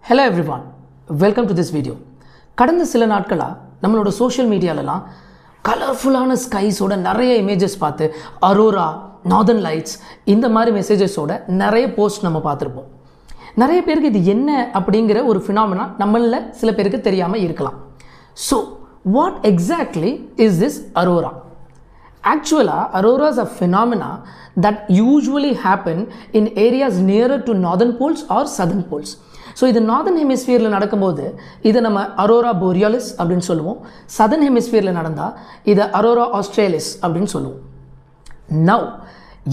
Hello everyone, welcome to this video. கடந்த சில நாட்களா நம்மளோட சோஷியல் மீடியாலலாம் கலர்ஃபுல்லான ஸ்கைஸோட நிறைய இமேஜஸ் பார்த்து அரோரா, நார்தர்ன் லைட்ஸ் இந்த மாதிரி மெசேஜஸோட நிறைய போஸ்ட் நம்ம பார்த்துருப்போம். நிறைய பேருக்கு இது என்ன அப்படிங்கிற ஒரு ஃபினாமினா நம்மள சில பேருக்கு தெரியாமல் இருக்கலாம். So what exactly is this Arora? Actually, auroras are phenomena that usually happen in areas nearer to northern poles or southern poles. So இது நார்தர்ன் ஹெமிஸ்பியரில் நடக்கும்போது இதை நம்ம அரோரா போரியாலிஸ் அப்படின்னு சொல்லுவோம். சதர்ன் ஹெமிஸ்பியரில் நடந்தால் இதை அரோரா ஆஸ்ட்ரேலிஸ் அப்படின்னு சொல்லுவோம். நவ்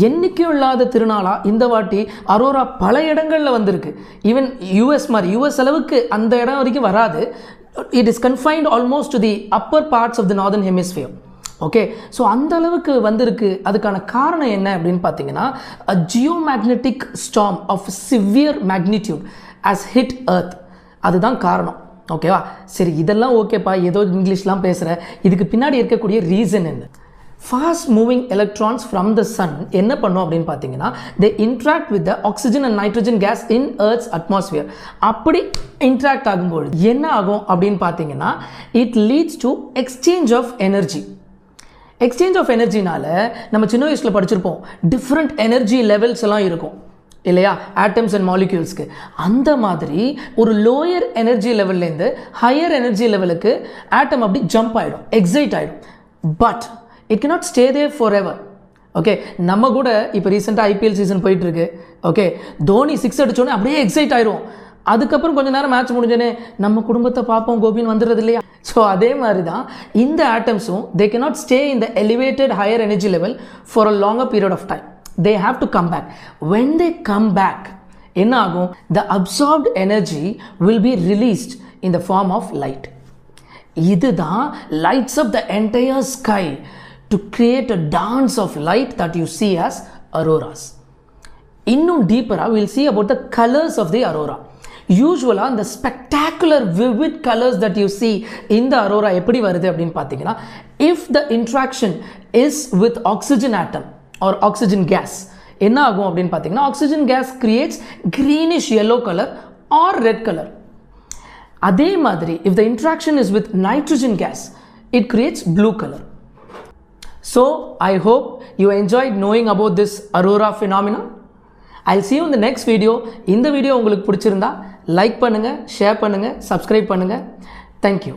என்றைக்கும் இல்லாத திருநாளாக இந்த வாட்டி அரோரா பல இடங்களில் வந்திருக்கு. ஈவன் யூஎஸ் அளவுக்கு அந்த இடம் வரைக்கும் வராது. It is confined almost to the upper parts of the northern hemisphere. Okay, so அந்த அளவுக்கு வந்திருக்கு. அதுக்கான காரணம் என்ன அப்படின்னு பார்த்தீங்கன்னா, a geomagnetic storm of severe magnitude has hit earth. அதுதான் காரணம். ஓகேவா? சரி, இதெல்லாம் ஓகேப்பா, ஏதோ இங்கிலீஷ்லாம் பேசுகிற, இதுக்கு பின்னாடி இருக்கக்கூடிய ரீசன் என்ன? Fast moving electrons from the sun என்ன பண்ணும் அப்படின்னு பார்த்தீங்கன்னா, they interact with the oxygen and nitrogen gas in earth's atmosphere. அப்படி இன்ட்ராக்ட் ஆகும்போது என்ன ஆகும் அப்படின்னு பார்த்தீங்கன்னா, it leads to exchange of energy. Exchange of எனர்ஜினால நம்ம சின்ன வயசில் படிச்சிருப்போம், டிஃப்ரெண்ட் எனர்ஜி லெவல்ஸ் எல்லாம் இருக்கும் இல்லையா, ஆட்டம்ஸ் அண்ட் மாலிக்யூல்ஸ்க்கு. அந்த மாதிரி ஒரு லோயர் எனர்ஜி லெவல்லேருந்து ஹையர் எனர்ஜி லெவலுக்கு ஆட்டம் அப்படி ஜம்ப் ஆகிடும், எக்ஸைட் ஆகிடும். But it cannot stay there forever. Okay, நம்ம கூட இப்போ ரீசெண்டாக ஐபிஎல் சீசன் போயிட்டுருக்கு. ஓகே, தோனி 6 அடித்தோடனே அப்படியே எக்ஸைட் ஆயிரும். அதுக்கப்புறம் கொஞ்சம் நேரம் மேட்ச் முடிஞ்சோடனே நம்ம குடும்பத்தை பார்ப்போம் கோபின்னு வந்துடுறது இல்லையா? ஸோ அதே மாதிரி தான் இந்த ஆட்டம்ஸும் they cannot stay in the elevated higher energy level for a longer period of time. They have to come back. When they come back என்ன ஆகும்? The absorbed energy will be released in the form of light. இதுதான் lights up the entire sky to create a dance of light that you see as auroras. இன்னும் டீப்பராக we'll see about the colors of the aurora. யூஸ்வலாக இந்த spectacular vivid colours that you see இந்த aurora எப்படி வருது அப்படின்னு பார்த்தீங்கன்னா, if the interaction is with oxygen atom or oxygen gas என்ன ஆகும் அப்படின்னு பார்த்தீங்கன்னா, oxygen gas creates greenish yellow colour or red colour. அதே மாதிரி if the interaction is with nitrogen gas it creates blue colour. So I hope you enjoyed knowing about this aurora phenomena. I'll see you in the next video. இந்த video உங்களுக்கு பிடிச்சிருந்தா like பண்ணுங்கள், share பண்ணுங்கள், subscribe பண்ணுங்கள். Thank you.